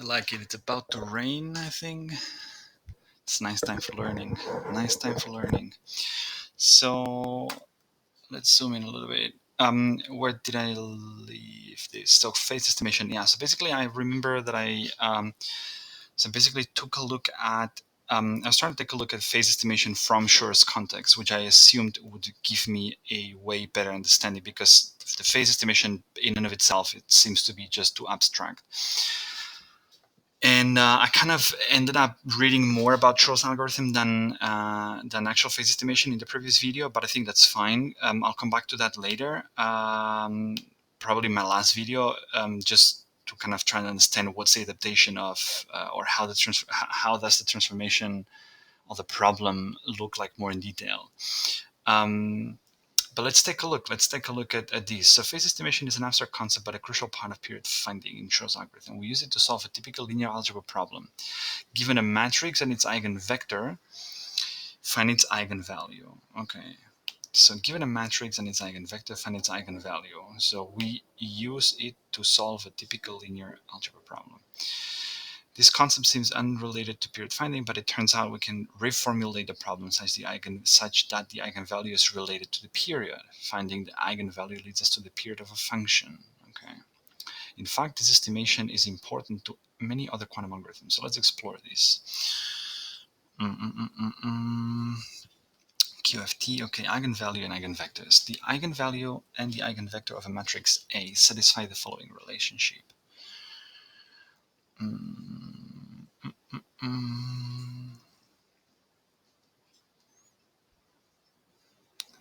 I like it. It's about to rain, I think. It's nice time for learning. Nice time for learning. So let's zoom in a little bit. Where did I leave this? So phase estimation. Yeah. So basically, I remember that I basically took a look at. I was trying to take a look at phase estimation from Schur's context, which I assumed would give me a way better understanding because the phase estimation in and of itself, it seems to be just too abstract. And I kind of ended up reading more about Schur's algorithm than actual phase estimation in the previous video, but I think that's fine. I'll come back to that later, probably my last video, just to kind of try and understand what's the adaptation of, or how does the transformation of the problem look like more in detail. But let's take a look. Let's take a look at these. So phase estimation is an abstract concept, but a crucial part of period finding in Schur's algorithm. We use it to solve a typical linear algebra problem. Given a matrix and its eigenvector, find its eigenvalue. Okay. So given a matrix and its eigenvector, find its eigenvalue. So we use it to solve a typical linear algebra problem. This concept seems unrelated to period finding, but it turns out we can reformulate the problem such that the eigenvalue is related to the period. Finding the eigenvalue leads us to the period of a function. Okay. In fact, this estimation is important to many other quantum algorithms. So let's explore this. QFT, okay, eigenvalue and eigenvectors. The eigenvalue and the eigenvector of a matrix A satisfy the following relationship.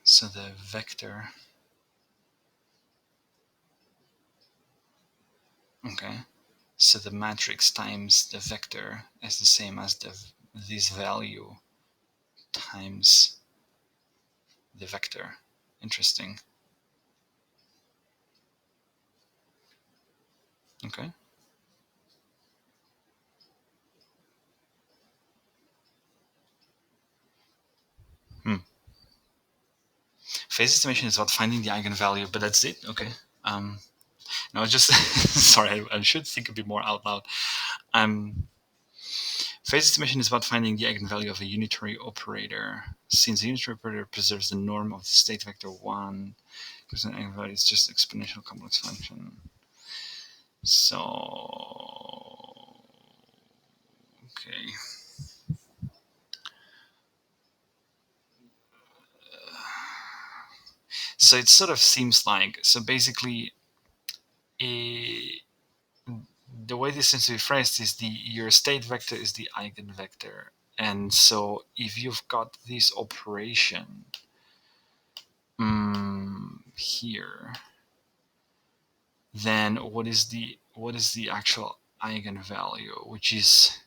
So the vector, okay, so the matrix times the vector is the same as this value times the vector. Interesting. Okay. Phase estimation is about finding the eigenvalue, but that's it. Okay. No, just sorry. I should think a bit more out loud. Phase estimation is about finding the eigenvalue of a unitary operator. Since the unitary operator preserves the norm of the state vector 1, because an eigenvalue is just exponential complex function. So, okay. So it sort of seems like, so basically, the way this seems to be phrased is your state vector is the eigenvector. And so if you've got this operation here, then what is the actual eigenvalue, which is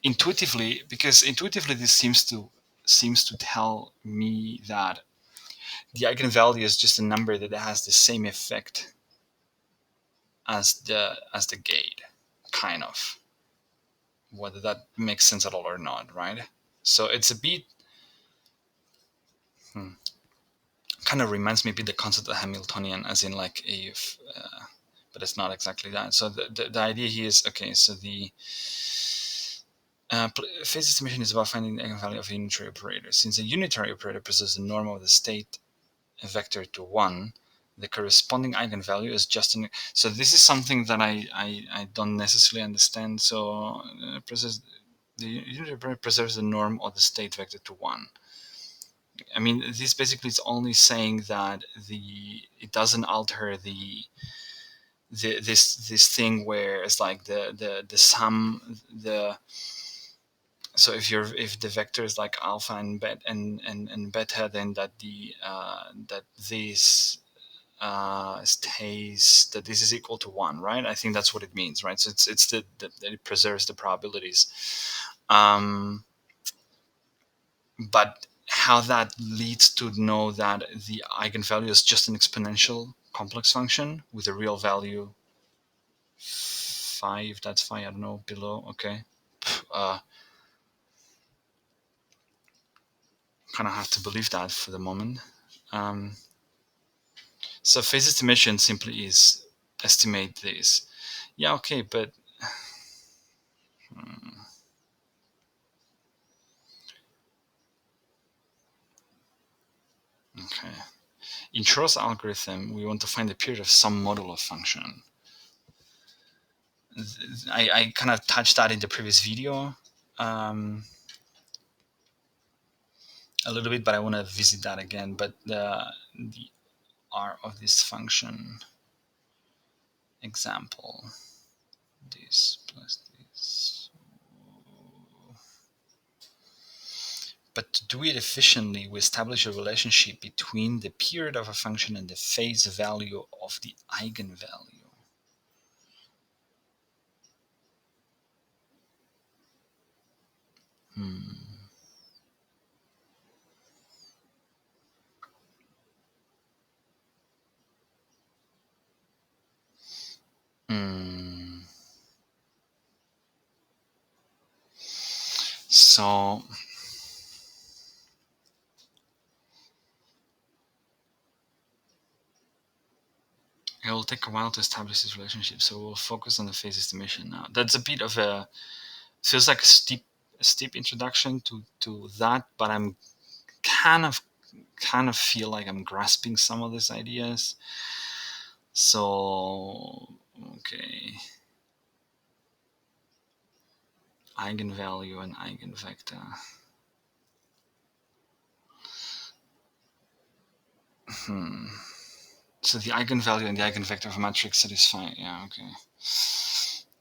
intuitively, because intuitively this seems to tell me that the eigenvalue is just a number that has the same effect as the gate, kind of, whether that makes sense at all or not, right? So it's a bit kind of reminds me a bit the concept of Hamiltonian, as in like but it's not exactly that. So the idea here is, okay, so the phase estimation is about finding the eigenvalue of a unitary operator. Since a unitary operator preserves the norm of the state vector to 1, the corresponding eigenvalue is just an. So this is something that I don't necessarily understand. So the unitary operator preserves the norm of the state vector to 1. I mean, this basically is only saying that it doesn't alter this thing where it's like the sum so if the vector is like alpha and beta, then that that this stays, that this is equal to 1, right? I think that's what it means, right? So it's that it preserves the probabilities, but how that leads to know that the eigenvalue is just an exponential complex function with a real value 5, that's 5, I don't know, below. Okay. Kind of have to believe that for the moment. So phase estimation simply is estimate this. Yeah, okay, but hmm, okay. In Chor's algorithm, we want to find the period of some modular function. I kind of touched that in the previous video um, a little bit, but I want to visit that again. But the R of this function example, this plus this. But to do it efficiently, we establish a relationship between the period of a function and the phase value of the eigenvalue. Hmm. Hmm. So it will take a while to establish this relationship. So we'll focus on the phase estimation now. That's a bit of a feels like a steep introduction to that, but I'm kind of feel like I'm grasping some of these ideas. So okay, eigenvalue and eigenvector. Hmm. So the eigenvalue and the eigenvector of a matrix satisfy. Yeah. Okay.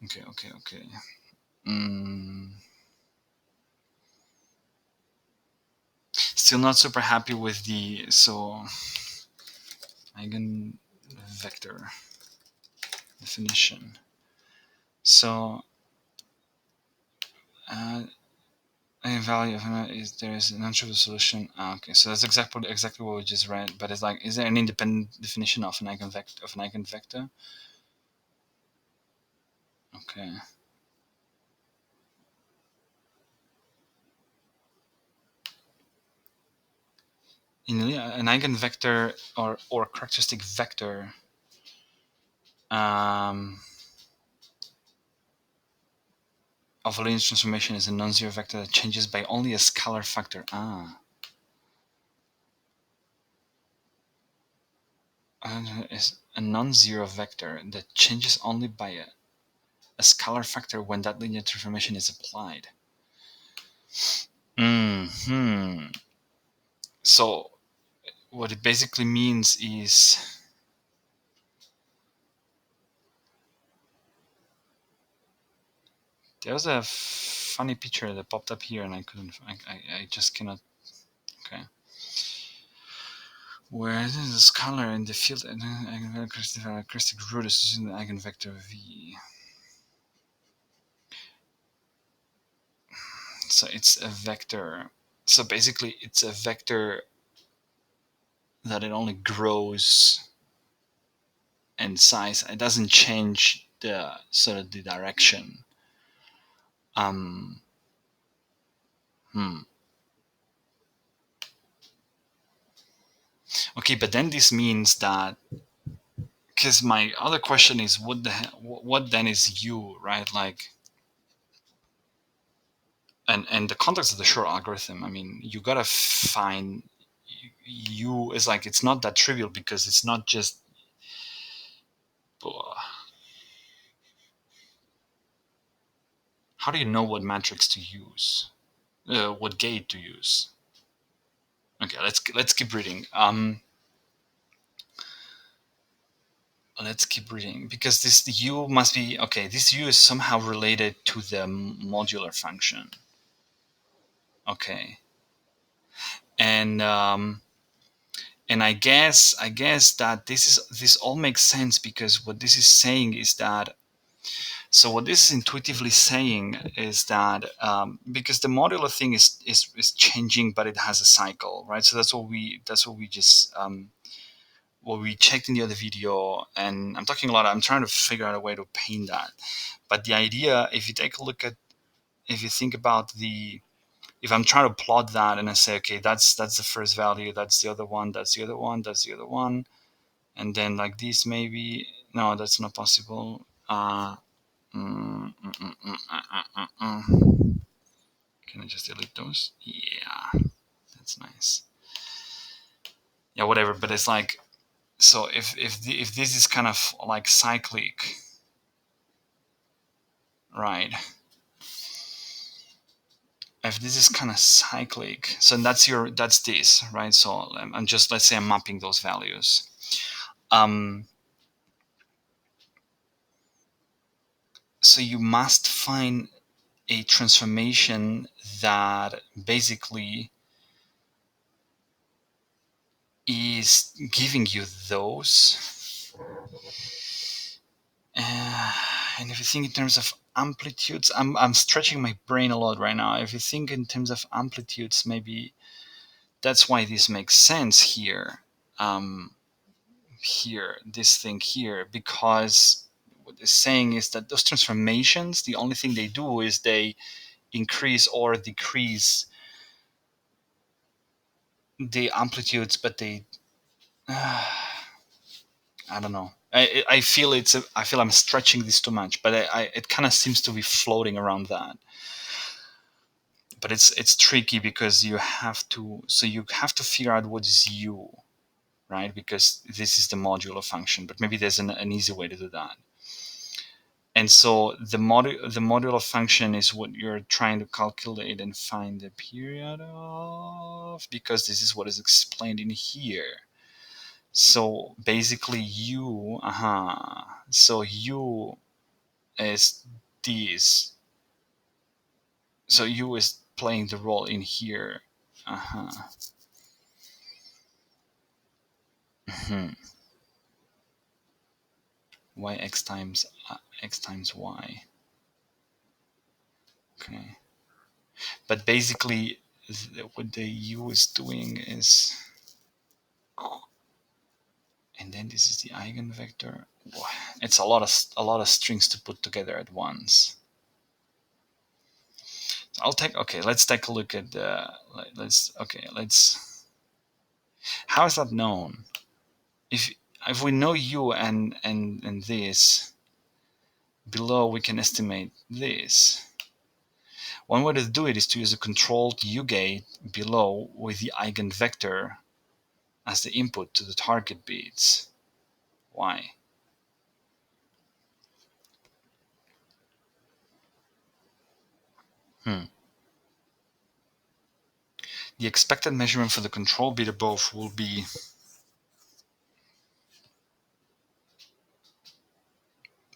Okay. Okay. Okay. Mm. Still not super happy with the eigenvector definition. So a value of is there is an untrivial solution. Okay, so that's exactly what we just read. But it's like, is there an independent definition of an eigenvector? Okay. An eigenvector or characteristic vector um, of a linear transformation is a non-zero vector that changes by only a scalar factor. Is a non-zero vector that changes only by a scalar factor when that linear transformation is applied. Hmm. So what it basically means is there was a funny picture that popped up here and I couldn't I just cannot. Okay, where this is a scalar in the field and characteristic root is in the eigenvector v. So it's a vector. So basically it's a vector that it only grows in size. It doesn't change the sort of the direction. um hmm. Okay, but then this means that, because my other question is what then is u, right? Like, and the context of the Shor algorithm, I mean, you gotta find u is like, it's not that trivial because it's not just how do you know what matrix to use, what gate to use? Okay, let's keep reading. Let's keep reading because this u must be okay. This u is somehow related to the modular function. Okay, and I guess that this all makes sense because what this is saying is that, so what this is intuitively saying is that because the modular thing is changing, but it has a cycle, right? So that's what we just what we checked in the other video, and I'm talking a lot. I'm trying to figure out a way to paint that, but the idea, if you take a look at, if you think about the, if I'm trying to plot that and I say, okay, that's the first value, that's the other one, that's the other one, that's the other one, and then like this maybe, no, that's not possible. Can I just delete those? Yeah, that's nice. Yeah, whatever. But it's like, so if this is kind of like cyclic, right? If this is kind of cyclic, so that's this, right? So I'm just, let's say I'm mapping those values. Um, so you must find a transformation that basically is giving you those. And if you think in terms of amplitudes, I'm stretching my brain a lot right now. If you think in terms of amplitudes, maybe that's why this makes sense here. Here, this thing here, because what they're saying is that those transformations, the only thing they do is they increase or decrease the amplitudes, but they I don't know. I feel I feel I'm stretching this too much, but it kind of seems to be floating around that. But it's tricky because you have to figure out what is u, right? Because this is the modular function, but maybe there's an easy way to do that. And so the modular function is what you're trying to calculate and find the period of, because this is what is explained in here. So basically u, so u is this. So u is playing the role in here. Hmm. Y x times y. Okay. But basically, what the u is doing is, and then this is the eigenvector. It's a lot of strings to put together at once. Okay, let's take a look at the, let's, how is that known? If we know u and this, below we can estimate this. One way to do it is to use a controlled u gate below with the eigenvector as the input to the target beats. Why? The expected measurement for the control bit above will be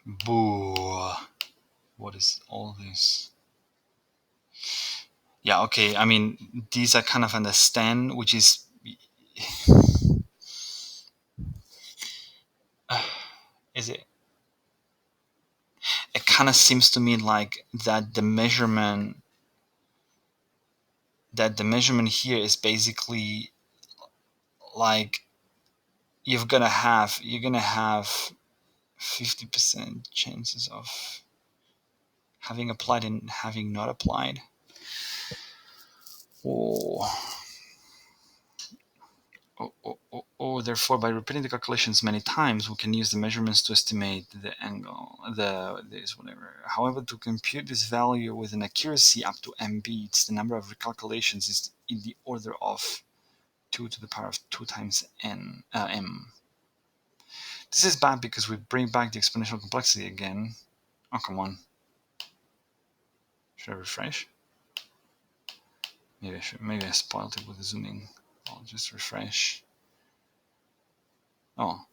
boo. What is all this? Yeah, okay. I mean, these I kind of understand, which is is it? It kind of seems to me like that the measurement here is basically like you're gonna have 50% chances of having applied and having not applied. Oh. Therefore, by repeating the calculations many times, we can use the measurements to estimate the angle, this, whatever. However, to compute this value with an accuracy up to m beats, the number of recalculations is in the order of 2 to the power of 2 times m. This is bad because we bring back the exponential complexity again. Oh, come on. Should I refresh? Maybe I spoiled it with the zooming. I'll just refresh. Oh,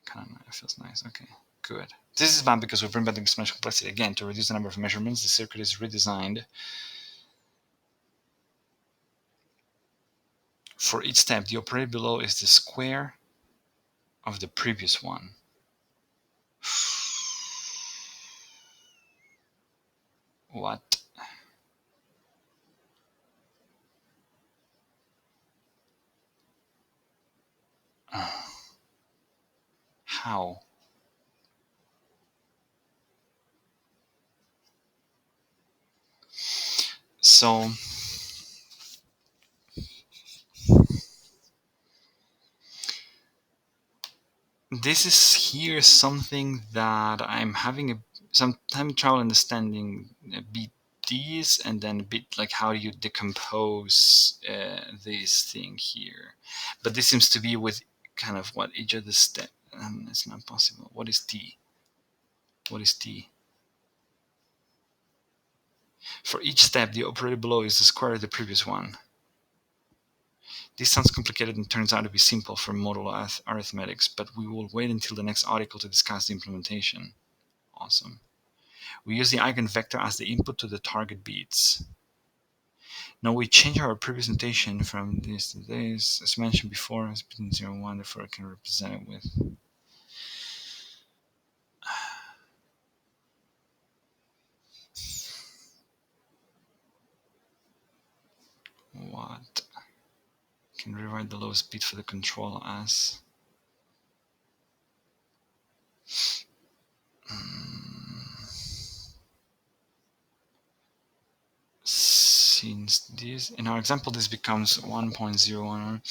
kind of feels nice. Okay, good. This is bad because we bring back the exponential complexity again. To reduce the number of measurements, the circuit is redesigned. For each step, the operator below is the square of the previous one. What? How? So this is here something that I'm having some time travel understanding beat these, and then a bit like how do you decompose this thing here. But this seems to be with kind of what each of the step. It's not possible. What is t? What is t? For each step, the operator below is the square of the previous one. This sounds complicated and turns out to be simple for modal arithmetics, but we will wait until the next article to discuss the implementation. Awesome. We use the eigenvector as the input to the target beats. Now we change our previous notation from this to this. As mentioned before, it's between 0 and 1, therefore I can represent it with what? I can rewrite the lowest bit for the control as since this, in our example, this becomes 1.01,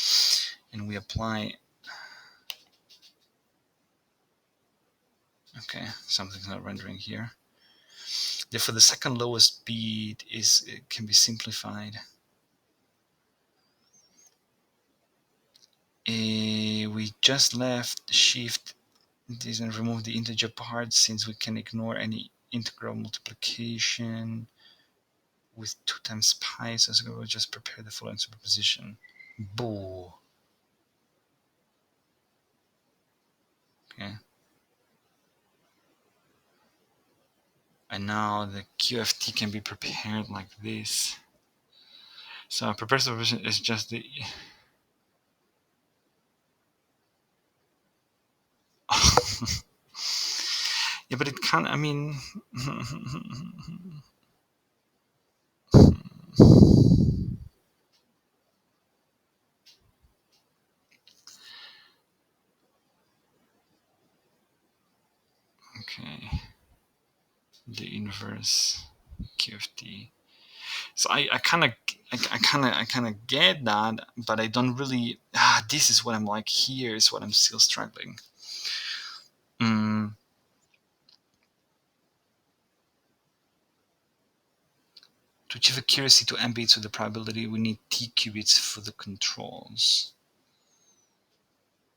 and we apply, okay, something's not rendering here. Therefore, the second lowest bit it can be simplified. We just left shift this and remove the integer part, since we can ignore any integral multiplication with 2 times pi, so we'll just prepare the following superposition. Boo. Okay. And now the QFT can be prepared like this. So prepared superposition is just the yeah, but it can't, I mean okay, the inverse QFT. So I kind of get that, but I don't really. This is what I'm like. Here is what I'm still struggling. To achieve accuracy to m bits with the probability, we need t qubits for the controls.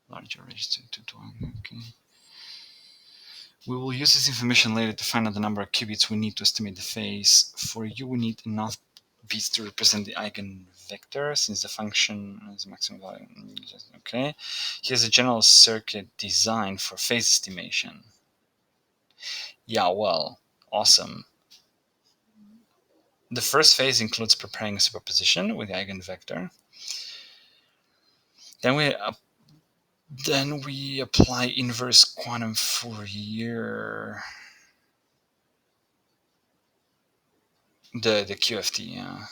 Larger register to 1. Okay. We will use this information later to find out the number of qubits we need to estimate the phase. For u, we need enough bits to represent the eigenvector, since the function is maximum value. Okay. Here's a general circuit design for phase estimation. Yeah, well, awesome. The first phase includes preparing a superposition with the eigenvector. Then we apply inverse quantum Fourier. The QFT, yeah.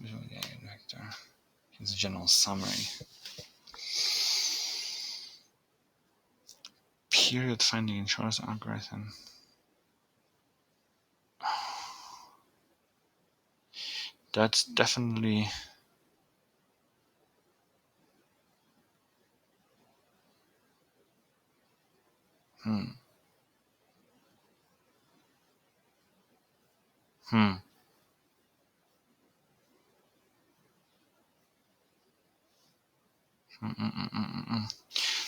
With the eigenvector. Here's a general summary. Period finding in Shor's algorithm. That's definitely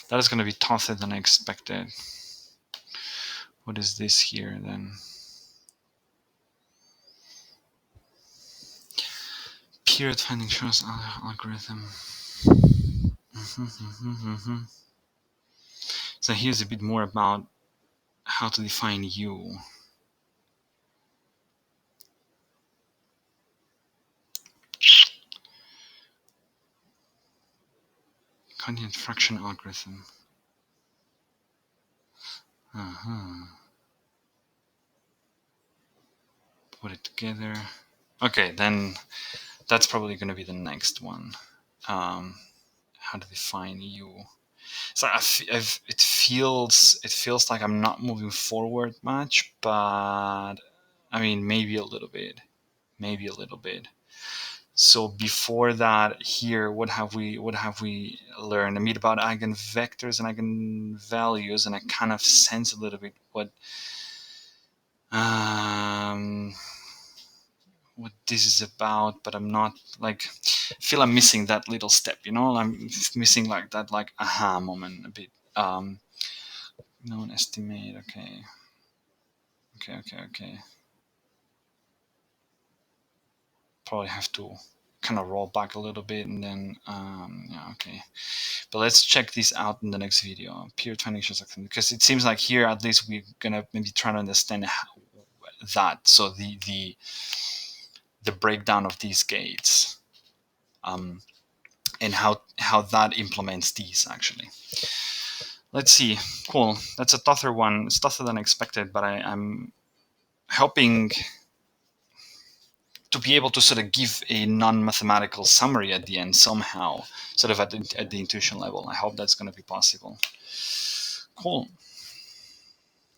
That is going to be tougher than I expected. What is this here then? Period finding Shor's algorithm. So here's a bit more about how to define U. Continued fraction algorithm. Put it together. Okay, then that's probably going to be the next one. How to define U. So it feels like I'm not moving forward much, but I mean maybe a little bit. So before that, here, what have we learned? A bit about eigenvectors and eigenvalues, and I kind of sense a little bit um, what this is about, but I'm not like feel I'm missing that little step. I'm missing like that aha moment a bit. Known estimate. Okay. Probably have to kind of roll back a little bit and then yeah, okay. But let's check this out in the next video. Peer training because it seems like here at least we're gonna maybe try to understand that. So the breakdown of these gates, and how that implements these actually. Let's see. Cool. That's a tougher one. It's tougher than expected, but I'm hoping to be able to sort of give a non-mathematical summary at the end somehow, sort of at the intuition level. I hope that's going to be possible. Cool.